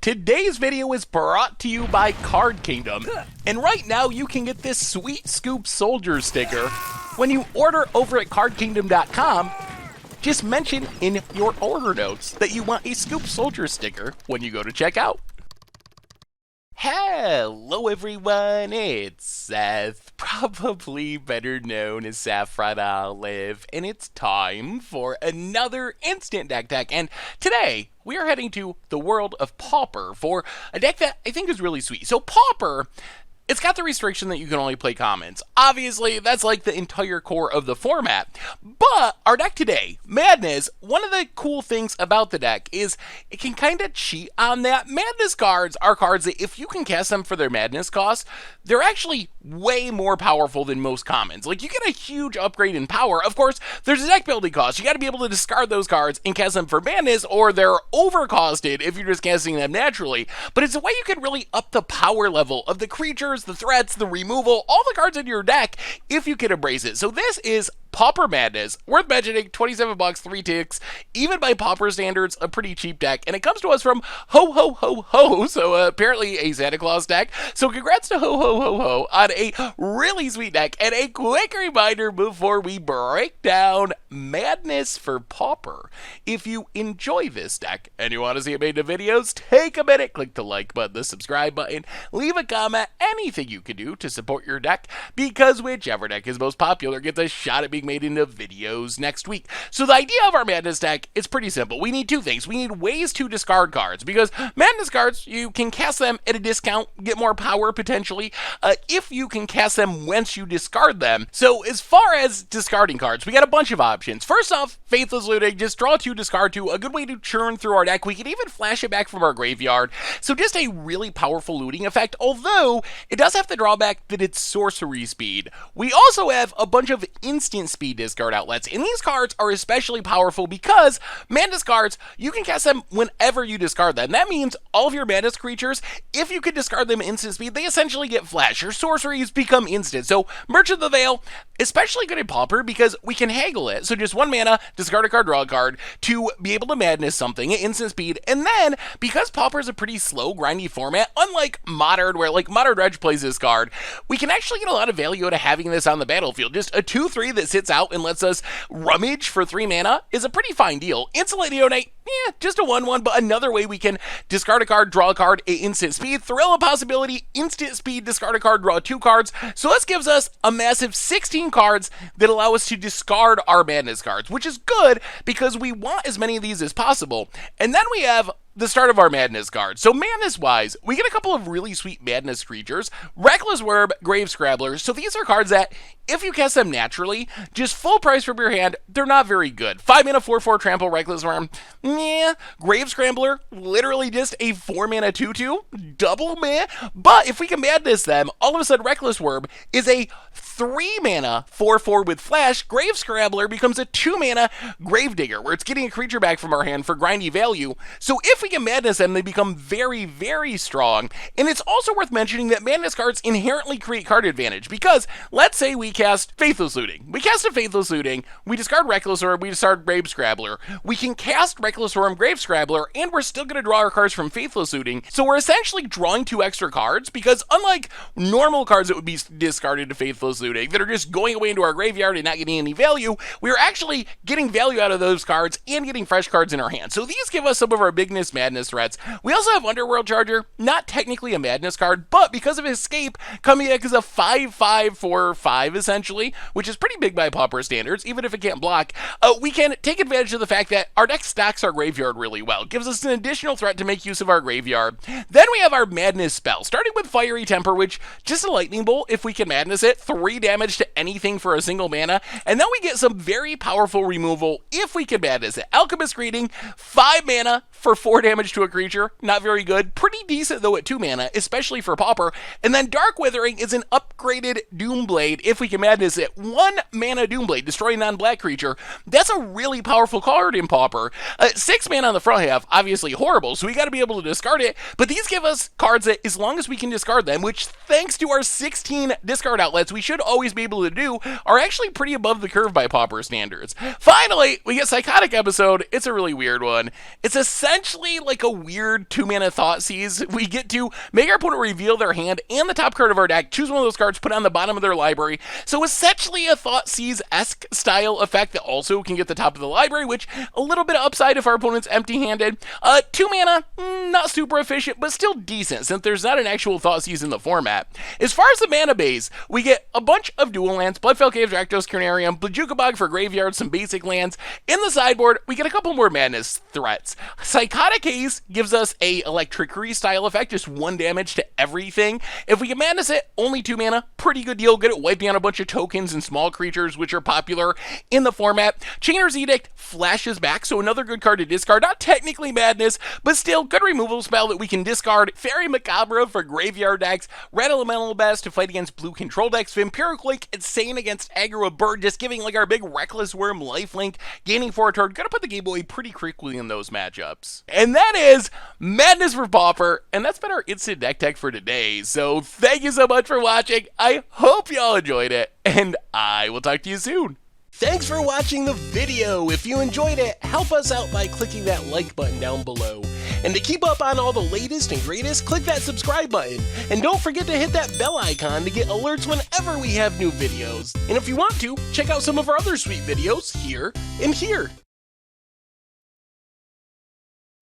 Today's video is brought to you by Card Kingdom, and right now you can get this Sweet Scoop Soldier sticker when you order over at cardkingdom.com. Just mention in your order notes that you want a Scoop Soldier sticker when you go to checkout. Hello everyone, it's Seth, probably better known as Saffron Olive, and it's time for another Instant Deck Tech, and today we are heading to the world of Pauper for a deck that I think is really sweet. So Pauper, it's got the restriction that you can only play commons. Obviously, that's like the entire core of the format. But our deck today, Madness, one of the cool things about the deck is it can kind of cheat on that. Madness cards are cards that if you can cast them for their Madness cost, they're actually way more powerful than most commons. Like, you get a huge upgrade in power. Of course, there's a deck building cost. You got to be able to discard those cards and cast them for Madness, or they're overcosted if you're just casting them naturally. But it's a way you can really up the power level of the creatures, the threats, the removal, all the cards in your deck if you can embrace it. So this is Pauper Madness, worth mentioning, 27 bucks, 3 ticks, even by Pauper standards, a pretty cheap deck, and it comes to us from Ho Ho Ho Ho, so apparently a Santa Claus deck. So congrats to Ho Ho Ho Ho on a really sweet deck, and a quick reminder before we break down Madness for Pauper. If you enjoy this deck and you want to see it made into videos, take a minute, click the like button, the subscribe button, leave a comment, anything you can do to support your deck, because whichever deck is most popular gets a shot at being made into videos next week. So the idea of our Madness deck is pretty simple. We need two things. We need ways to discard cards, because Madness cards, you can cast them at a discount, get more power potentially, if you can cast them once you discard them. So as far as discarding cards, we got a bunch of options. First off, Faithless Looting, just draw 2, discard 2, a good way to churn through our deck. We can even flash it back from our graveyard. So just a really powerful looting effect, although it does have the drawback that it's sorcery speed. We also have a bunch of instant speed discard outlets, and these cards are especially powerful because Madness cards, you can cast them whenever you discard them. That means all of your Madness creatures, if you can discard them instant speed, they essentially get flash. Your sorceries become instant. So Merchant of the Veil, especially good in Pauper because we can haggle it. So just 1 mana, discard a card, draw a card to be able to Madness something at instant speed. And then, because Pauper is a pretty slow, grindy format, unlike Modern, where like Modern Dredge plays this card, we can actually get a lot of value out of having this on the battlefield. Just a 2/3 that sits out and lets us rummage for 3 mana is a pretty fine deal. Instant Neonate, just a 1/1, but another way we can discard a card, draw a card at instant speed. Thrill of Possibility, instant speed, discard a card, draw 2 cards. So this gives us a massive 16 cards that allow us to discard our Madness cards, which is good because we want as many of these as possible. And then we have the start of our Madness card. So Madness-wise, we get a couple of really sweet Madness creatures. Reckless Wurm, Grave Scrabbler. So these are cards that, if you cast them naturally, just full price from your hand, they're not very good. 5 mana, 4/4 trample, Reckless Wurm, meh. Grave Scrambler, literally just a 4 mana 2/2, double meh. But if we can Madness them, all of a sudden Reckless Wurm is a 3 mana 4/4 with flash. Grave Scrabbler becomes a 2 mana Gravedigger, where it's getting a creature back from our hand for grindy value. So if we can Madness them, they become very, very strong. And it's also worth mentioning that Madness cards inherently create card advantage, because let's say we cast Faithless Looting. We cast a Faithless Looting, we discard Reckless Wurm, we discard Grave Scrabbler. We can cast Reckless Wurm, Grave Scrabbler, and we're still going to draw our cards from Faithless Looting. So we're essentially drawing 2 extra cards, because unlike normal cards that would be discarded to Faithless Looting, that are just going away into our graveyard and not getting any value, we're actually getting value out of those cards and getting fresh cards in our hand. So these give us some of our biggest Madness threats. We also have Underworld Charger, not technically a Madness card, but because of Escape, coming back as a 5/5 for 5 essentially, which is pretty big by Pauper standards, even if it can't block. We can take advantage of the fact that our deck stacks our graveyard really well. It gives us an additional threat to make use of our graveyard. Then we have our Madness spell, starting with Fiery Temper, which just a lightning bolt, if we can Madness it, 3 damage to anything for a single mana. And then we get some very powerful removal if we can Madness it. Alchemist Greeting, 5 mana for 4 damage to a creature, not very good. Pretty decent though at 2 mana, especially for Pauper. And then Dark Withering is an upgraded Doomblade if we can Madness it. 1 mana Doomblade, destroy a non-black creature. That's a really powerful card in Pauper. 6 mana on the front half, obviously horrible, so we got to be able to discard it. But these give us cards that, as long as we can discard them, which thanks to our 16 discard outlets, we should always be able to do, are actually pretty above the curve by Pauper standards. Finally, we get Psychotic Episode. It's a really weird one. It's essentially essentially like a weird 2-mana Thoughtseize. We get to make our opponent reveal their hand and the top card of our deck, choose one of those cards, put it on the bottom of their library. So essentially a Thoughtseize-esque style effect that also can get the top of the library, which a little bit of upside if our opponent's empty-handed. 2 mana, not super efficient, but still decent since there's not an actual Thoughtseize in the format. As far as the mana base, we get a bunch of dual lands, Bloodfell Cave, Rakdos, Carnarium, Bojuka Bog for graveyard, some basic lands. In the sideboard, we get a couple more madness threats. Psychotic Haze gives us a Electrickery style effect, just 1 damage to everything. If we can madness it, only 2 mana, pretty good deal, good at wiping out a bunch of tokens and small creatures, which are popular in the format. Chainer's Edict flashes back, so another good card to discard. Not technically madness, but still good removal spell that we can discard. Fairy Macabre for graveyard decks. Red Elemental Best to fight against blue control decks. Vampiric Lake Insane against aggro bird, just giving like our big Reckless Worm lifelink, gaining 4 turn. Gonna put the game away pretty quickly in those matchups. And that is Madness for Pauper, and that's been our instant deck tech for today. So thank you so much for watching. I hope y'all enjoyed it, and I will talk to you soon. Thanks for watching the video. If you enjoyed it, help us out by clicking that like button down below. And to keep up on all the latest and greatest, click that subscribe button. And don't forget to hit that bell icon to get alerts whenever we have new videos. And if you want to, check out some of our other sweet videos here and here.